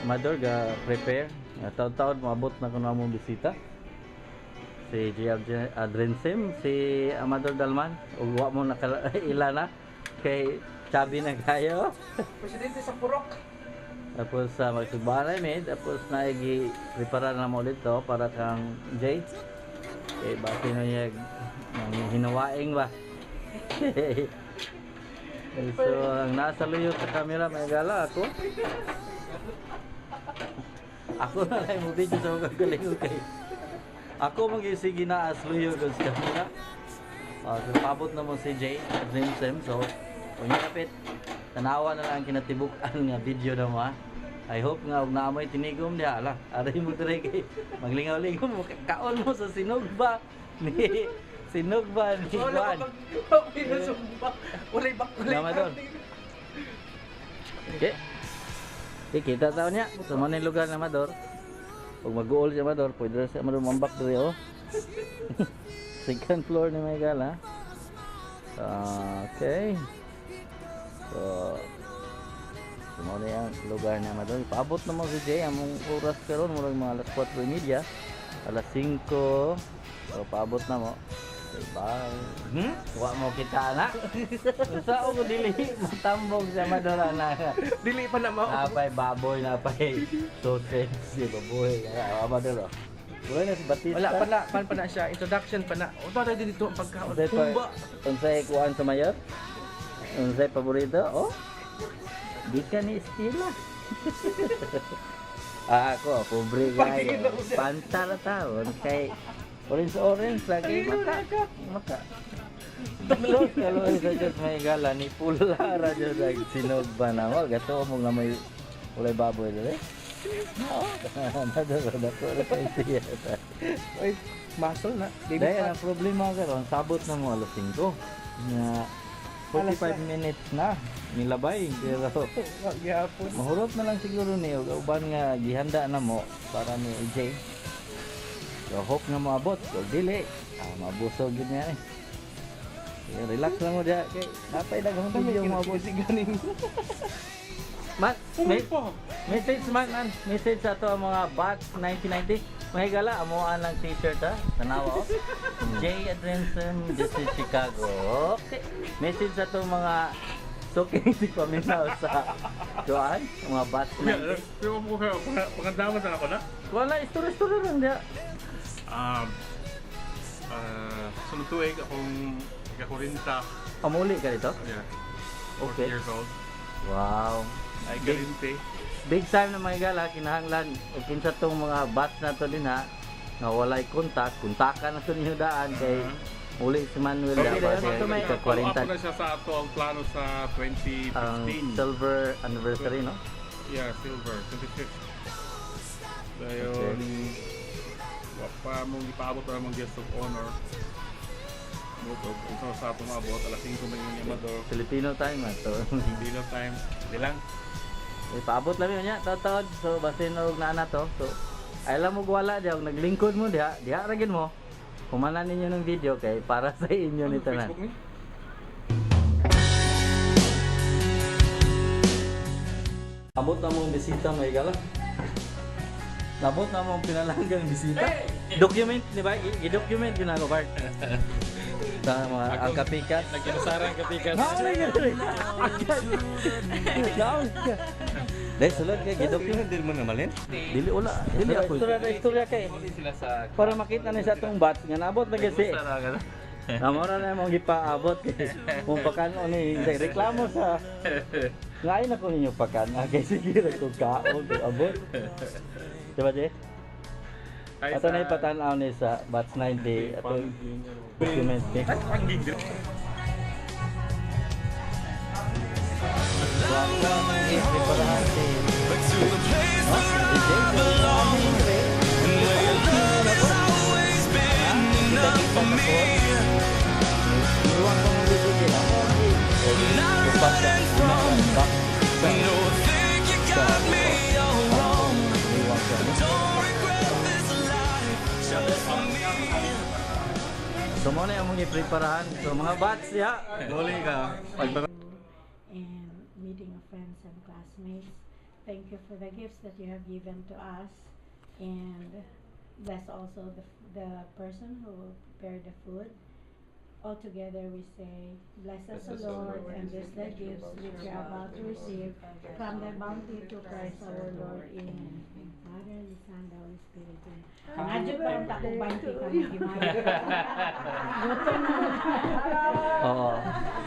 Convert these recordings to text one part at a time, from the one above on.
Amador ga prepare. Taon-taon maabot na kuno among bisita. Si J. Adrensim, si Amador Dalman, ug wa mo nakaila na kay Chabi na kayo. Presidente sa Purok. Tapos magsugbahan namin, tapos prepare na mo ulit to para kang Jay. Eh, bakit na niya hinawaing ba? So, ang nasa luyo sa camera, may gala ako. Ako na lang mo video sa mga galing kay. Ako mag-isigi na as luyo doon sa camera. So, pabot na mo si Jay at Rimsim. So, kung yapit, tanawa na lang kinatibukan nga video na mo ha. I hope nga og naamoy tinigom diha ala. Aray mo dire kay maglingaw-lingaw mo kaon mo sa sinugba ni sinugba ni Juan. Walay bakuli. Nama doon. Okay. Okay, kita taon niya. Sa manay lugar na Amador. Pag mag-uol si Amador, pwede rin si Amador mambak diri oh. Second floor ni Miguel ha. Okay. So, muna yung lugar na Amador. Paabot naman si Jay. Among oras karon murag mga alas 4:30. Alas 5. So, paabot na mo. Okay, bye. Wa mo kita na. Sa ko dili matambog sa Amador na. Dili pa na mo. Napay baboy, napay sausage, di baboy. Amador oh. Wala na si Batista. Wala pa na siya. Introduction pa na. O ba tayo dito ang pagkaon? Kumba. Unsay kuan sa mayor? Unsay paborito? Oh. Di ka ni estila. Ako, pobre guy. Pantar taon kay orange lagi maka. Los kalau sa Diyos may gala ni pula ra Diyos ag sinog ba na mo gato mo nga may ulay baboy dili. No. Nadala ko ra kay siya. Oy, muscle na. Dahil ang problema karon sabot na mo alas 5. Nga 45 minutes na nilabay pero Magyapon. mahurot na lang siguro ni ug uban nga gihanda na mo para ni AJ. So hope nga maabot ug dili mabusog gid niya eh. Kaya relax lang mo diya kay napay daghang video maabot si ganing. man message man message sa to ang mga bots 1990 mahigala amuan lang t-shirt ha tanawa oh. Jay Adrenson just in Chicago. Okay. Message sa to mga suking si paminaw sa Joan mga bots 90. Pero mo pagkandaman na ako na. Wala istorya lang dia. Sunod tuig akong ika-40. Amuli ka dito? Yeah. Okay. 40 years old. Wow. Ay galinte. Big time na mga gala, kinahanglan. O kinsa tong mga bats na to din ha, na walay kontak, kontakan na to ninyo daan kay uli si Manuel Okay, dapat ito may siya Follow up 40 na siya sa ato ang plano sa ang 2015. silver anniversary no? Yeah, silver, 25th. Dayon, pa mong ipaabot na mong guest of honor. Ito sa ato maabot, alas 5 na yung Amador. Filipino time na to. Dino time, di lang. Paabot lang yun niya, taon-taon. So basin og na to. So ay lang mo wala diya, naglingkod mo diha ragin mo. Kumanan ninyo ng video kay para sa inyo ni tanan. Facebook ni? Abot na mong bisita may gala. Nabot na mong pinalanggang bisita. Document, di ba? I-document yun ako, Bart. Sa mga ang kapikat. Nagkinasarang kapikat. Naulay ka rin. Naulay ka. Dahil sulod ka, i-document. Hindi mo namalin? Dili, wala. Dili ako. Istorya kay. Sila sa... Para makita na sa itong bat, nga nabot na kasi. Namora na mong ipaabot kay. Kung pakano ni, reklamo sa... Ngayon ako ninyo pakana. Kaya sige, kung kaon, abot. Diba, Jay? Ato na ipatanaw ni sa Bats 90 ato document ni. So mo na yung mga preparahan. So mga bats ya. Loli ka. and meeting a friend Sem classmates. Thank you for the gifts that you have given to us, and bless also the person who will prepare the food. All together we say, bless us, O Lord, and bless the gifts which we are about to receive from thy bounty to Christ our Lord. Amen. Father, the Son, the Holy Spirit. Amen. Pangadyo pa ang takong bounty kami gimaya. Gutom na. Oo.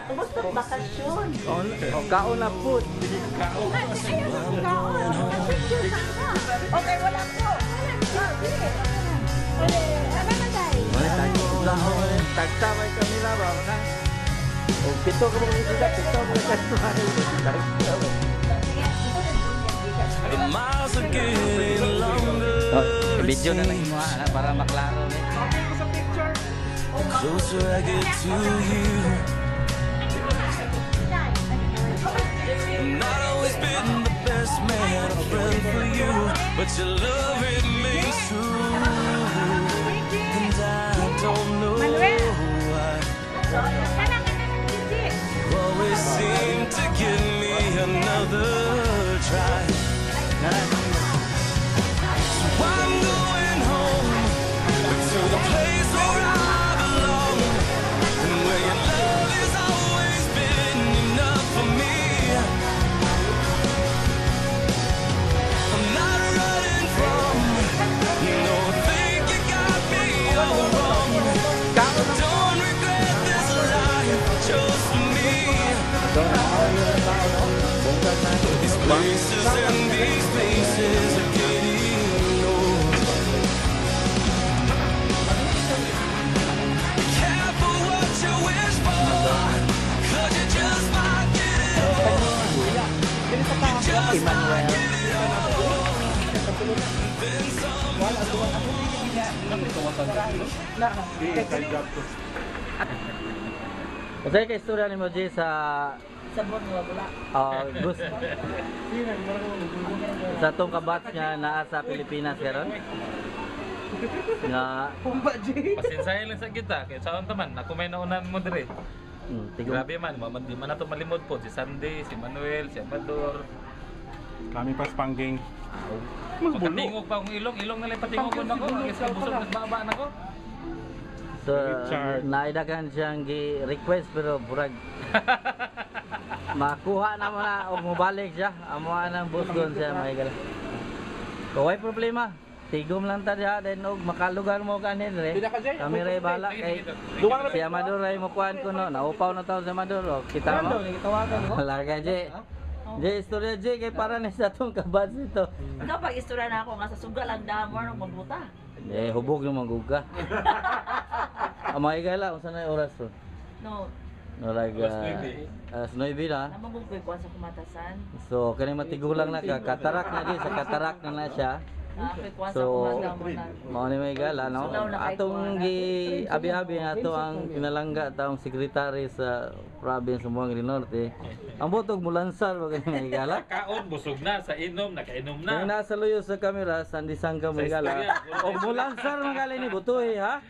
Kumusta ang bakasyon? Kaon na food. Kaon. Okay, wala po. Ano na tayo? Tagsamay kami na ba? O pito ka mga isida, pito ka mga kasama. Video na lang mo para maklaro. Closer I get to you. Not always been the best man or friend for you, but your love remains true. And I don't know why you always seem to give me another try. So I'm going home to the place where I belong, and where your love has always been enough for me. I'm not running from, no, I think you got me all wrong. Don't regret this life just for me. These places and these places are getting old. Careful what you wish for, 'cause you just might get it all. You just might get it all. Then some. Kasi kay istorya ni mo Jay sa Sabon nga wala. gusto sa tong kabats nga naa sa Pilipinas karon nga Pasensya lang sa kita, kaya saan taman, ako may naunan mo dire. tigong Grabe man, di man nato malimod po, si Sandy, si Manuel, si Amador. Kami pa Spangking. Pagkatingog pa akong ilong na lang patingog ko na ko, kasi busog nagbaba na ko. so Richard. naidagan siyang gi-request pero burag makuha na mo na o mobalik siya amo nang busgon siya may gala kaway problema tigom lang ta diha then og makalugar mo kanin re kami ray bala kay si Amador ray mo kuan ko no naupaw na taw si Amador o kita mo wala ka je istorya je kay para ni sa tong kabats nito Ikaw pag istorya na ako nga sa sugal ang damo ng mabuta. hubog yung maguga amay gala unsa na oras ron No, no like alas 9 na namang ko sa kumatasan. so kani matigulang na ka katarak na di sa katarak na siya Kuwan sa so kumatasan mo na. mao ni may gala no atong gi abi-abi ato ang pinalangga taong sekretary sa province sa Buanga del Norte ang butog mulansar ba kani may gala Kaon, busog na, sa inom, nakainom na. kung nasa luyo sa kamera sandi sangka may gala o mulansar man gali ni butoy ha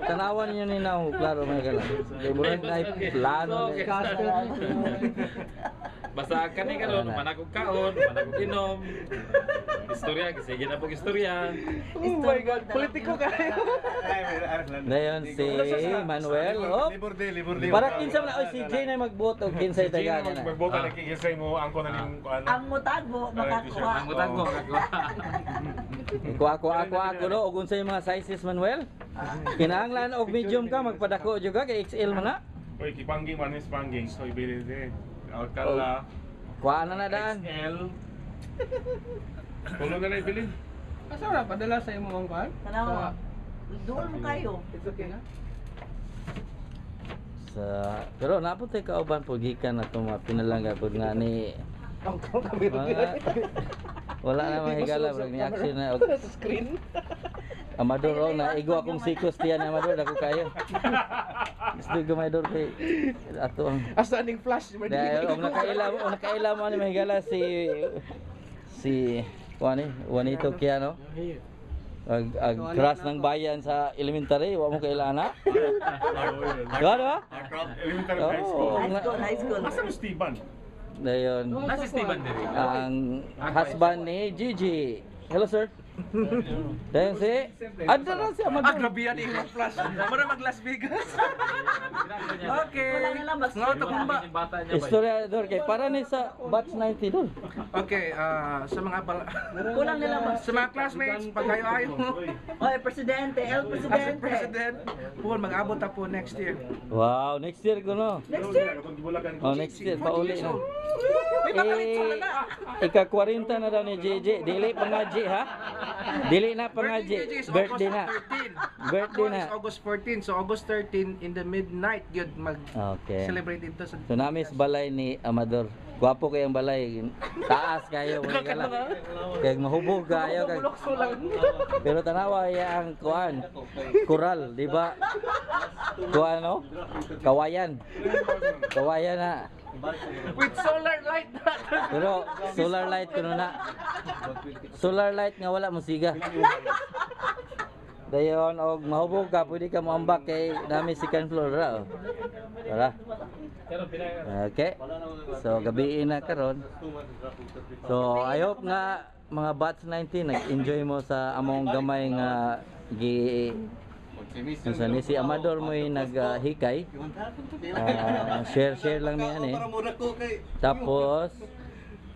tanawan niyo ni na klaro may gala kay murag na plano Basta ka ni karon, managog kaon, managog inom. Istorya, sige na po istorya. Oh my God, politiko kayo. dayon si Manuel oh Libur-di. para kinsa man oy si Jay na magboto kinsay taga na Magboto na kikisay mo ang ko na ning ano. Ang mutagbo makakuha. Ang utang ko, ako no ug unsay mga sizes Manuel kinahanglan og medium ka magpadako jud ka kay XL man na Oy, kipangking man is pangking. So ibili de. Alcala. kuha na daan XL. Kuno na lang ibili. Asa ra padala sa imo ang kuan? Tanawa. Doon mo kayo. It's okay na. sa pero naputay kauban pud gikan ato mga pinalangga pud nga ni Ang kami wala na mahigala pag ni action na og sa screen. Amador oh, na igo akong sikos tiyan Amador dako kayo gusto gumaydor kay ato ang Asa ning flash dahil og nakailam mo ni mahigala si kuan ni Juanito Kiano ag crush ng bayan sa elementary wa mo kailana diba Elementary high school. oh High school, high school. Asa mo Steven? Dayon Nasi Steven diri. ang husband ni Gigi. Hello sir. Dayon si Adda na si Amador. Grabe yan yung flash. Mara mag Las Vegas. Okay. Wala na lang, Nga ito kung ba? Bata niya ba? Historiador kay para ni sa batch 90 dun. Okay, sa mga Kulang nila ba? sa mga classmates, pag kayo-ayo mo, Oy, presidente, el as a presidente. president, Paul, mag-abot na po next year. Wow, next year ko no. Next year. Oh, next year pauli na. May papalitso na na. Ika-40 na daw ni JJ. Dili pangaji ha? Dili na pangaji. Birthday na. Birthday na. It's August 14. So August 13 in the midnight yun mag-celebrate Okay. ito sa So namis balay ni Amador. Gwapo kayang balay. Taas kayo mga gala. Kay mahubog kayo kay. Pero tanawa ya ang kuan. Kural, di ba? Kuan no? Kawayan. Kawayan na. with solar light. Pero solar light kuno na. Solar light nga wala musiga. Dayon og mahubog ka pwede ka moambak kay nami second floor ra. Oh. Tara. Okay. So gabi na karon. So I hope nga mga batch 19 nag-enjoy mo sa among gamay nga gi sa ni si Amador mo naghikay. Share lang niya ani. Tapos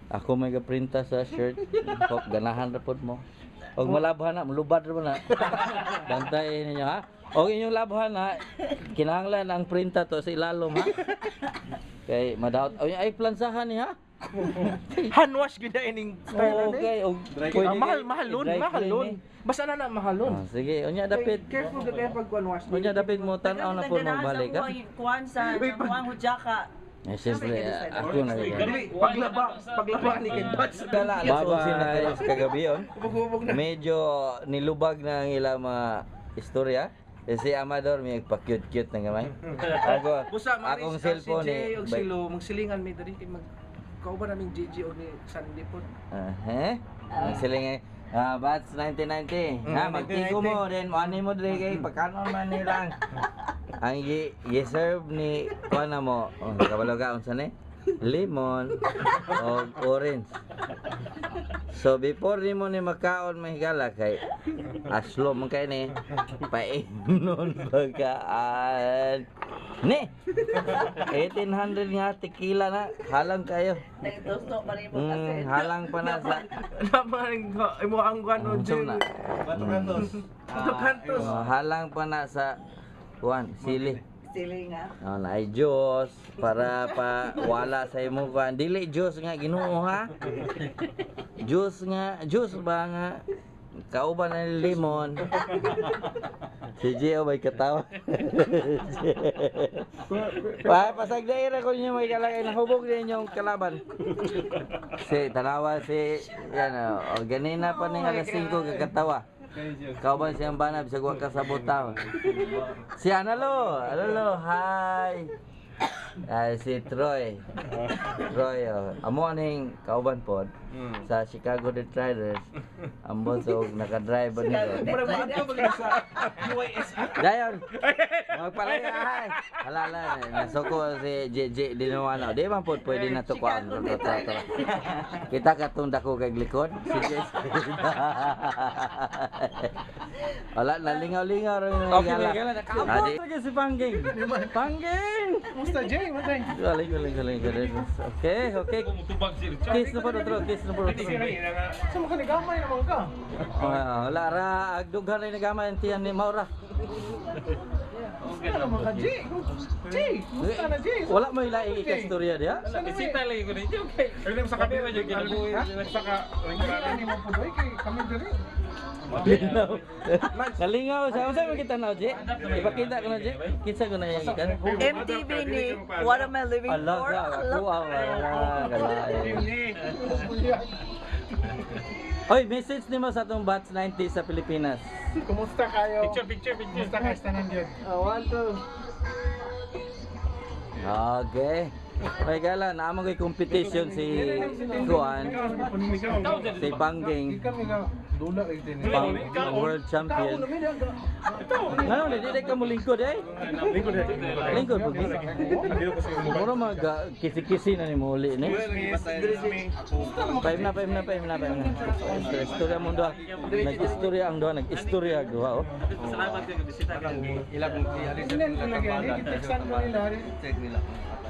ako may gaprinta sa shirt. Hope ganahan ra pod mo. Og malabhan na, mulubad ra na. Bantay ninyo ha. Og inyong labhan ha, kinahanglan ang printa to sa ilalom ha. Kay madawat. Ay plansahan ni ha. Handwash gid na ining style na. Okay, og Mahal lon. Basta na mahal lon. Sige, unya dapit. Careful ka kaya pag wash. Unya dapit mo tan-aw na po magbalik ha. Kuan sa kuang hujaka. Eh siyempre ako na rin. Dili, paglaba ni kay Bats. Bago sina kagabi yon. Bugubog na. Medyo nilubag na ang ilang mga istorya. Si Amador may pa-cute-cute na gamay. Ako, Busa akong cellphone si eh. Jay og silo magsilingan mi diri kay mag kauban namin Gigi og ni Sandy po. Ang siling Bats 1990. Ha, magtigo mo din. Ano mo diri kay pagkanon man nilang. Ang i-serve ni kuana mo, kabalo unsa ni? Lemon o orange. So before nimo ni makaon mahigala kay aslo man kay ni painon pagkaan. Ni 1800 nga tequila na halang kayo. Nagdosto pa rin mo kasi. Halang pa na sa Naman imo ang kuan o Unsong na. Kantos. Halang pa na sa kuan sili. Sili nga. Na ay Diyos para pa wala sa imo kuan. Dili Diyos nga Ginoo ha. Diyos ba nga kauban ng limon. Si Gio may katawa. Pasagdaira ko niyo may kalagay na hubog din yung kalaban. Si tanawa si yan o ganina pa ning alas 5 kakatawa. Kauban siyang banab sa guwa kasabot tao. Si Analo, hi. Si Troy. Amo aning kauban pod sa Chicago Detroit Riders. Ambon so naka-drive ba nito. Para maato pag sa UIS. Dayon. Magpalaya hay. Halala nasoko si JJ Dinawano. Di man pod pwede na to kuan. Kita katong dako kay likod. Si JJ. Wala nalingaw-lingaw ron yung gala. Adi si Pangging. Pangging. Musta Jay? Matay. Galing. Okay. Tumutubag si Richard. Kiss na po otro. Sa mga kanigamay naman ka. Wala ra agdughan rin nagamay ang tiyan ni Maura. Ano mga ka Jay? Jay, musta na Jay? Wala mo ilai ikastorya dia. Bisita lagi ko ninyo kay. Ayun sa Kami kabila man yung ginabuhi. Saka Hindi mo pudoy kay kami diri. Linaw. Nalingaw sa unsa man kita na Je? Ipakita ko na Je. Kinsa ko na yang ikan. MTV ni What Am I Living Allah For? ka ako Hoy, message nimo sa atong batch 90 sa Pilipinas. Kumusta kayo? Picture. Kumusta ka sa nandiyan? Okay. May gala, naamang ko'y competition si Kuan, si Pangging. Kami ka. Dula kayo din. Pang world champion. Ano, hindi ka mo lingkod eh? Lingkod po. Mura mag kisi-kisi na ni mo uli ni. Paim na. Istorya mo doon. Nag-istorya ang doon, nag-istorya doon. Oh. Salamat kayo bisita ka. Ilang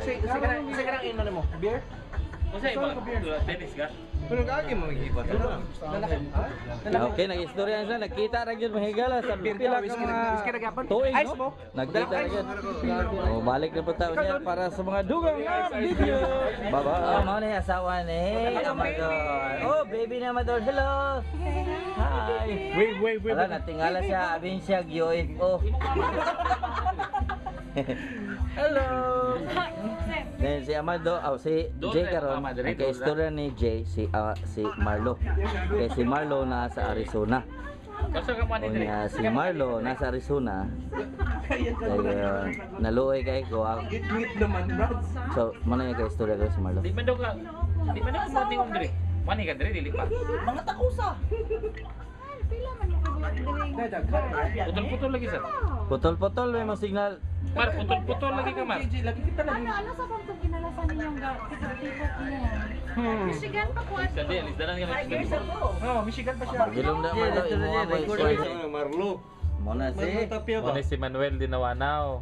Sige ka lang ino mo. Beer? Kasi iba, tennis ka? Pero kagi mo magigipat. Okay, nag-istorya na sila. Nagkita na yun mahigala sa pipila ka mga tuig, no? Nagkita na yun. O, balik na po tayo niya para sa mga dugang video. Bye-bye. Oh, mga na yung asawa ni Amador. Oh, baby ni Amador. Hello. Hi. Wait. Wala, natingala siya. Abin siya, UFO. Hello. Then si Amado, si Jay karon, ang kaistorya ni Jay si Marlo. Kay si Marlo nasa Arizona. Basta ka man O niya si Marlo nasa Arizona. Kaya naluoy kay ko. Git naman, Brad. So, mana yung kaistorya ko si Marlo? Di man daw ka matingong diri. Mani ka diri, dili pa. Mga takusa. Putol-putol lagi sir. Putol-putol may mo signal. Mar, putol-putol lagi ka, Mar. Lagi kita lagi. Ano sa bang itong kinalasan ninyong tikot-tikot niya? Michigan pa po. Sandi, alis dalan ka 5 years ago. Oh, Michigan pa siya. Gilom na Marlo, imo mo istorya. Marlo. Muna Ano si Manuel Dinawanaw.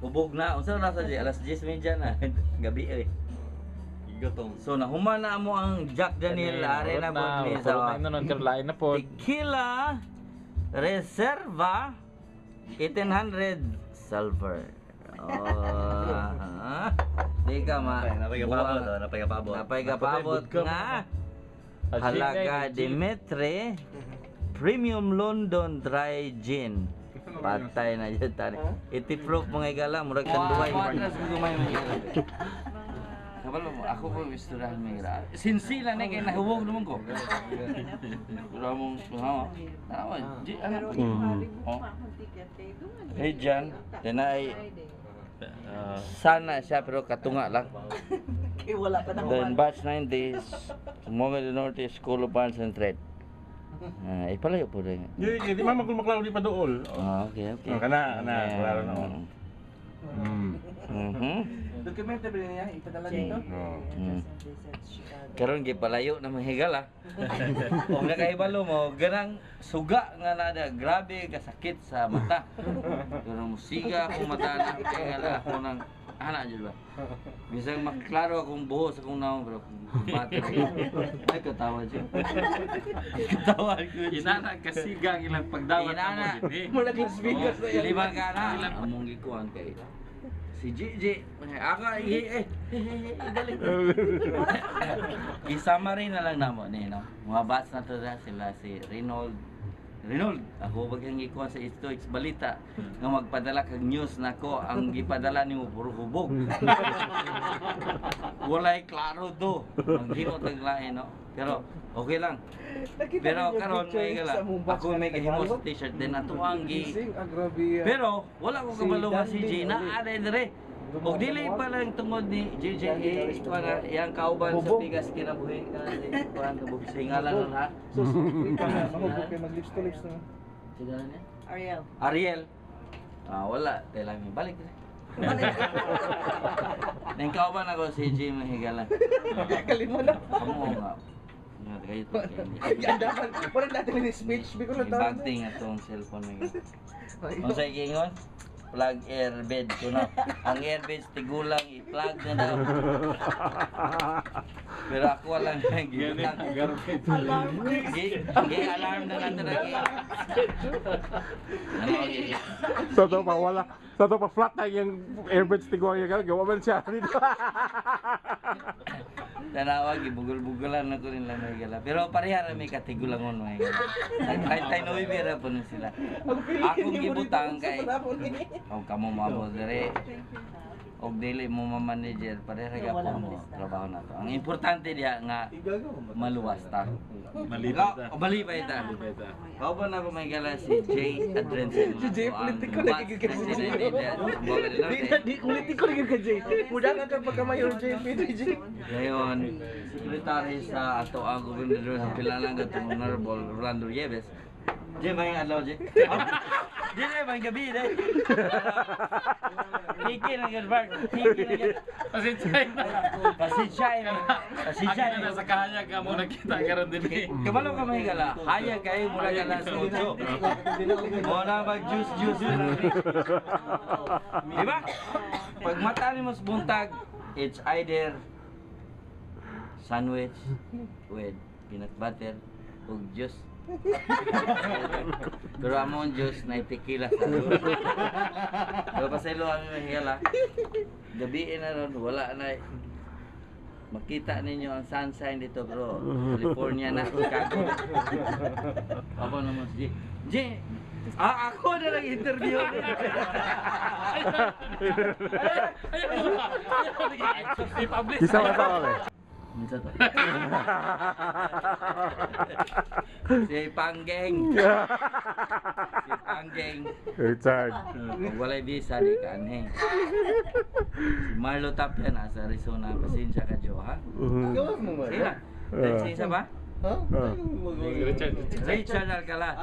Hubog na. Unsa nasa Jay? Alas 10:30 na. Gabi eh. So nahuman na mo ang Jack Daniel Arena Bodmi sa Nanon lain na po. Tequila Reserva 1800 Silver. Oh. Di ka ma. Napay kapabot nga. Halaga Dimitri Premium London Dry Gin. Patay na yun tani. Iti-proof mga igala murag tanduay. Kapal mo, ako po isturahan mo yung sinsila na kayo nahuwag naman ko. Pero mong hawa. Tama, ano? Hey Jan, yan ay sana siya pero katunga lang. Kaya wala pa na Then batch 90s, Monga del Norte School of Arts and Trade. Ipalayo po rin. Di man magmaklaro di pa dool. Okay. Kana, klaro na. Dokumento ba niya ipadala dito? Karon gipalayo na mahigala. Og nakaibalo mo ganang suga nga nada grabe kasakit sa mata. Pero musiga akong mata na kaya ako nang ana jud ba. Bisag maklaro akong buhos akong naong pero mata. Ay katawa jud. Katawa ko jud. Inana kasiga ang ilang pagdawat mo din. Mula Las Vegas na yan. Lima ka na. Among gikuan kay si Gigi, aka ibalik. Isama rin na lang namo ni no. Mga bats na to sila si Reynold, ako bagyang gikuha sa Stoics balita nga magpadala kag news nako ang gipadala nimo puro hubog. Walay klaro to. Maghimo tag lain no. Pero okay lang. Pero karon may gala. Ako may gihimo sa t-shirt din ato ang gi. Pero wala ko kabalo nga si Jay na aday dire. Og dili pa lang tungod ni JJ para yang kauban sa Pigas kinabuhi kasi kuan to buhi singalan nun ha. Mahubog kay mag-lips to lips na. Sila niya? Ariel. Wala, kailangan may balik na. Nang kauban ako si Jay Mahigalan. Kalimo na. Kamu nga. Kayo to. Andaman, parang natin ni speech biko na tawo. Banting atong cellphone mo. Unsa gingon? Plug airbed ko na. Ang airbed tigulang i-plug na daw. Pero ako walang gi-alarm na natin lagi. Sa to pa flat na yung airbeds tiguang yung gawa man siya dito. Tanawag, ibugol-bugolan na ko rin lang may gala. Pero pareha na may katigulangon may gala. Nag-try bira po na sila. Akong gibutang kay kamo mabo dire. og dili mo ma-manager pareha gyapon mo trabaho na to. Ang importante diha nga maluwas ta. Malipay ta. Malipay ta. Malipay ta. Kao ba na ko may gala si Jay Adrensen. Si Jay, politiko na gigigil si Jay. Di politiko rin ka, Jay. Muda ka pagka-mayor, Jay. Jay. Ngayon, sekretary sa ato ang gobernador sa Pilalang gatong Honorable Rolando Yeves. Jay, may adlaw, Jay. Jay, may gabi, Jay. Kiki na gan, Bart. Kiki na gan. Pasensya na. Pasensya na. Pasensya Ako na sa kahayag ka mo nakita karon din eh. Kabalo ka may gala. Hayag kayo mula gala sa 8. Muna mag-juice na. Diba? Pag mata ni mo sa buntag, it's either sandwich with peanut butter o juice. Pero among juice na tequila sa loob. Pero pasaylo kami may higala. Gabiin na ron, wala na. Makita ninyo ang sunshine dito bro. California na, Chicago. Ako naman si Jay. Ako na lang interview. Isa ka pa kami. Minsan to. Si Panggeng. Si Panggeng. Richard. Kung walay visa, di ka anheng. Si Marlo Tapia nasa Arizona. Pasensya ka, Jo, ha? Sige na. Isa ba? Richard Alcala.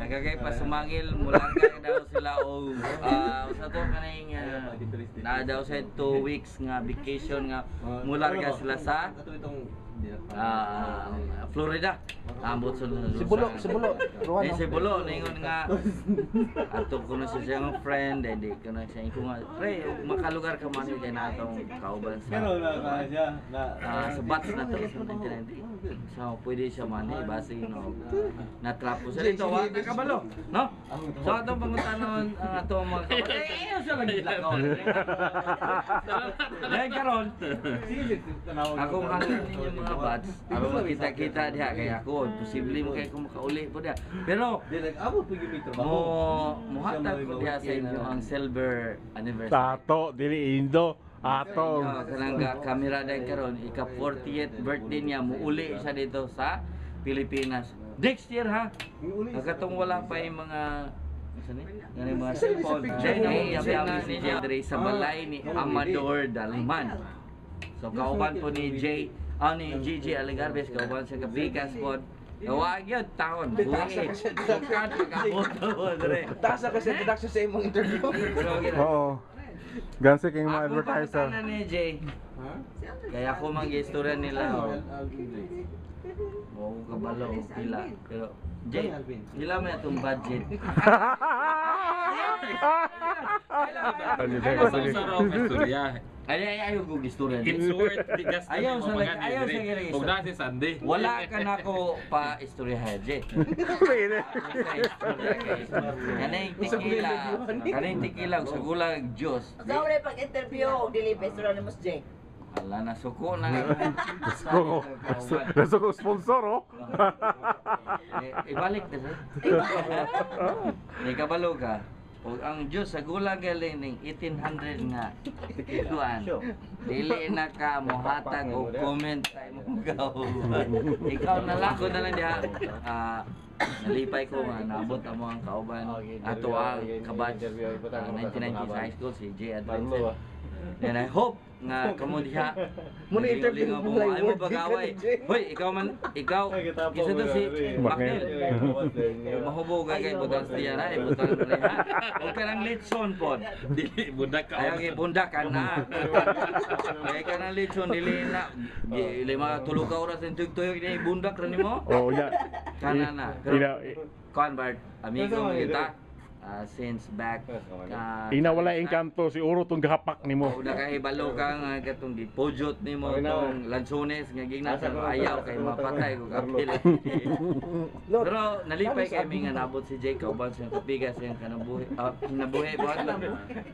Nagagay pa sumangil mula ka daw sila o sa to kaning na daw sa 2 weeks nga vacation nga mula ka sila sa Florida. Ambot sa Sibulo. Sibulo ningon nga ato ko na sa siyang friend and di ko na siya ko nga pre makalugar ka man kay na atong kauban sa sa bats na to sa internet. So pwede siya man base no natrapo sa dito wa kabalo no so atong pangutanon ang atong mga sa lagi lakaw dai karon ako ang ninyo mga bats ako makita-kita diha kay ako posible mo kay ko makauli po diha pero muhatag ko diha sa inyo ang silver anniversary Tato, dili Indo. Ato. Kanang kamera dahil karon ika 40th birthday niya muuli siya dito sa Pilipinas next year ha katong wala pa yung mga ngani mga cellphone dahil yabi ni Jay sa balay ni Amador Daliman so kauban po ni Jay ni Gigi Aligarbes kauban sa Kabigas po Wag yun, taon, buhay. Sukat, pagkaboto mo, Dre. Tasa kasi introduction sa imong interview. Oo. Gansi kayong mga Ako advertiser. pangutanan ni Jay. Kaya ako mag-istorya nila. Oo, kabalo o pila. Pero, Jay, pila mo itong budget. Sa raw istorya. Ayaw kong istorya. It's worth the gas. Ayaw sa gilid. Huwag na si Sandy. Wala ka na ko pa istorya ha, Jay. Kaning tekila, sa gulag Diyos. Sa wala pag-interview, dili pesura ni Mus Jay. Ala na suko na. Gusto ko sponsor, oh. Ibalik na sa. May kabalo ka. O ang Diyos sa gulang galing ng 1800 nga ikuan. Dili na ka mohatag o comment tayo mo gaw. Ikaw na lang ko na lang diha. Nalipay ko nga naabot amo ang kauban ato ang kabatch 1990 sa high school si Jay Adventure. And I hope nga kamo diha Muna interview mo lang ay mo bagaway. Hoy, ikaw kisa to si Maknil. Mahubog kay butang siya na, butang reha. O kanang litson pod. Dili budak ka. Ayaw kay bundakan na. Kaya kanang litson dili na. Dili mga tulo ka oras ng tuyok ni bundak ra nimo. Oh, ya. Kana na. Convert amigo mo kita. Since back Ina wala engkanto si Uro tong gahapak nimo. Una kay balo ka nga katong gipojot nimo tong lansones nga ginasa ayaw kay mapatay ko kapil. Pero nalipay kay mi nga nabot si Jay kauban sa kapigas yang kanabuhi nabuhi buhat lang.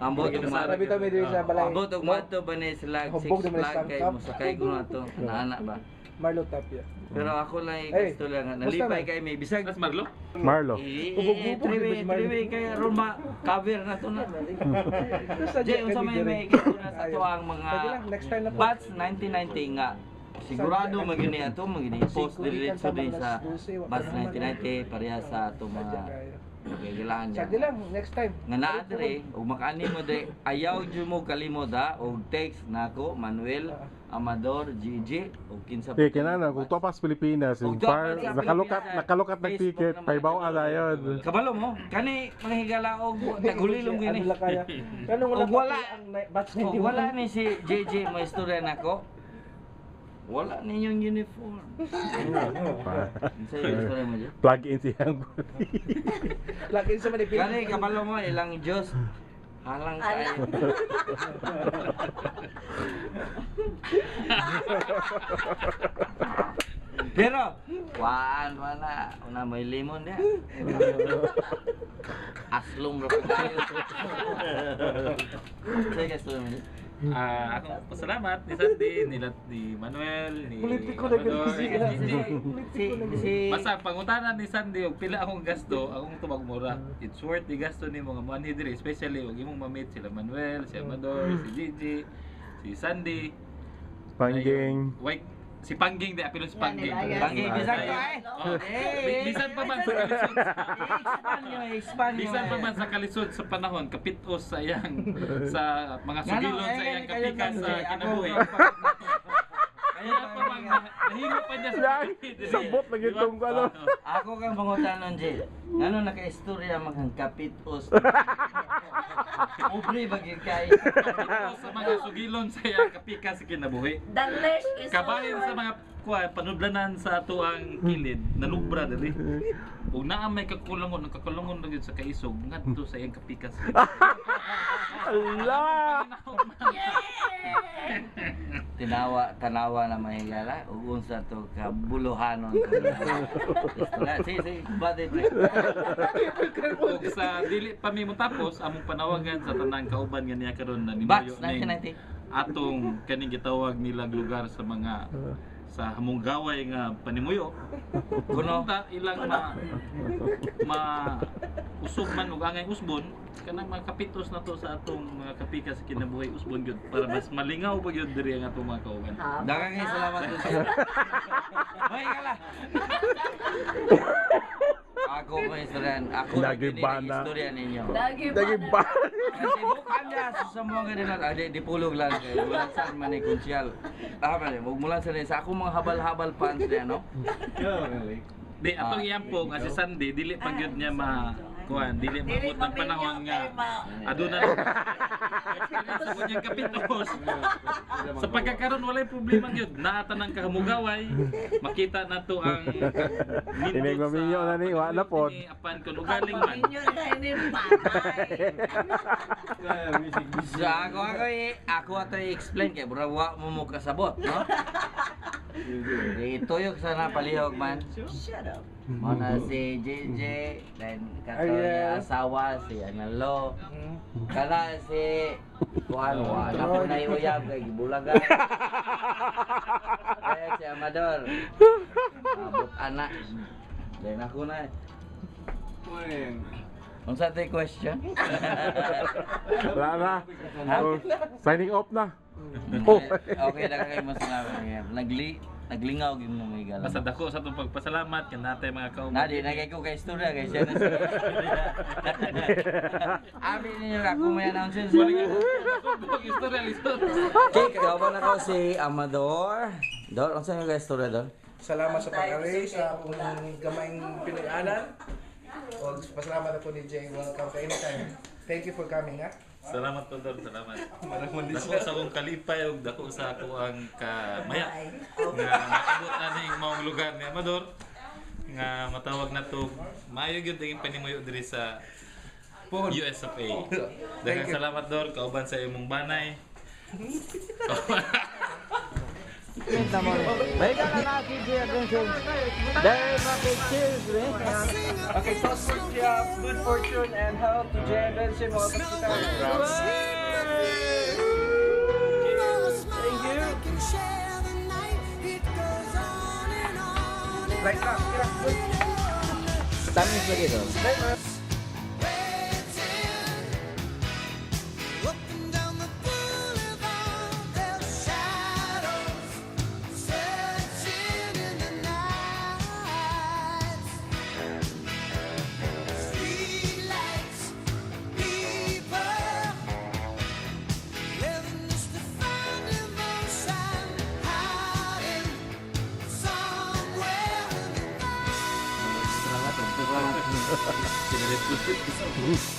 Ambot og Sabi kami diri sa balay. ambot og mato ba ni sila 6 flag kay mosakay ko na to ana ba. Marlo Tapia. Pero ako lang Hey, gusto lang nga, musta nalipay man? kay may bisag. That's Marlo? Marlo. Triwi kay Roma cover na to na. Sa Jay, unsa may ikaw na sa to ang mga Sige lang, next time na po. batch 1990 nga. Sigurado magini ato magini post diretso din sa batch 1990 pareha sa ato mga kailangan niya. Sige lang, next time. Nga naa dire ug makaani mo dire ayaw jud mo kalimot ha og text nako Manuel Amador GG ug kinsa Eh, kinana, kung topas Pilipinas, Kung par, topas sa nakalukat ng Facebook ticket, naman. paibaw na yun. kabalo mo kani manghigala og nagulilom gini. Ano lang kaya? Kanong Og wala. ang batch Oh, 91. wala ni si JJ mo istorya nako. Wala ninyong uniform. Sa istorya mo dyan. Plug in siyang Lagi sa Manipil. Kani kabalo mo ilang Diyos. Halang tayo. Pero, waan na. Una may limon niya. Aslong ro kayo. Sige, istorya mo dyan. Ako pasalamat ni Sandy, ni Manuel, ni Politiko na Amador, Si Basta pangutanan ni Sandy og pila akong gasto, akong tumagmura. It's worth the gasto ni mga money diri, especially og imong ma-meet sila Manuel, si Amador, si Gigi, si Sandy, Pangging. si Pangging di apilon si Pangging. Pangging, bisan ko eh. Oh, bisan pa man sa kalisod. expand nyo. Bisan pa man sa kalisod sa panahon, kapitos sa iyang sa mga sugilon sa iyang kapikas sa kinabuhi. Kaya pa man nahimo pa niya sa Sabot na gitong ano. Ako kang pangutanon, Jay. Ngano naka-istorya maghang kapitos. Ubre bagay kay. Kapitos sa mga sugilon sa iyang kapikas sa kinabuhi. Danglish is Kabahin sa mga panudlanan sa ato ang kilid, nalubra dali. Ug naa may kakulangon na gyud sa kaisog ngadto sa iyang kapikas. Allah! Tanawa na mahingala ug unsa to kabuluhanon. Si bade pre. Ug sa dili pa mi motapos among panawagan sa tanang kauban nga niya karon na Batch nimayo ning 1990. atong kaning gitawag nilang lugar sa mga sa hamong gaway nga panimuyo. Kuno ta ilang ma usog man ug angay usbon kanang mga kapitos na to sa atong mga kapika sa kinabuhi usbon gyud para mas malingaw pa gyud diri ang atong mga kauban. Daghang salamat sa siya. Mahingala. Ako may istorya. Ako Nagibana. istorya ninyo. Dagi ba? Kasi bukan niya sa mga ganyan di pulog lang kayo. Wala saan man konsyal. Man, huwag mo lang sa ako mga habal-habal fans niya, no? Di atong iyampo nga si Sandy dili pa gyud niya dili maabot ng panahon nga aduna sa kanyang kapitos. Sa pagkakaroon walay problema gyud naa tanang kahamugaway makita nato ang Inig maminyo na ni, wa na pod. apan kun ugaling man. Inyo na ini patay. So ako ato i-explain kay bro wa mo kasabot, no? Ituyok sana palihog man. Shut up. Mana si JJ dan katanya asawa si Analo. Kana si Juan wala po na iuyab kay Bulaga. Kaya si Amador. Abot anak. Dan ako na. Unsa tay question? Wala na. Oh, signing off na. Okay na kay mas naglingaw gyud mo may galang. Basta dako sa atong pagpasalamat kan natay mga kauban. Nadi nagay ko kay istorya kay siya na siya. Abi ninyo ako may announcement. Istorya lisod. Okay, kagawa na ko si Amador. Dor, unsa yung istorya Dor? Salamat sa pag-away sa akong gamayng Pinoyanan. O pasalamat ako ni Jay. Welcome to anytime. Thank you for coming, ha? Salamat po Dor, salamat. Dako sa akong kalipay ug dako sa ako ang kamaya nga naabot na ning maong lugar ni Amador nga matawag na to maayo gyud ang panimuyo diri sa US of A. Daghang salamat Dor kauban sa imong banay. Baik ka na si Jay Adventure. Dahil cheers, eh. Okay, so good fortune and health to Jay Benson, mga kapitán. Thank you. Like na, kira. Tamis lagi to. Like na. Salamat.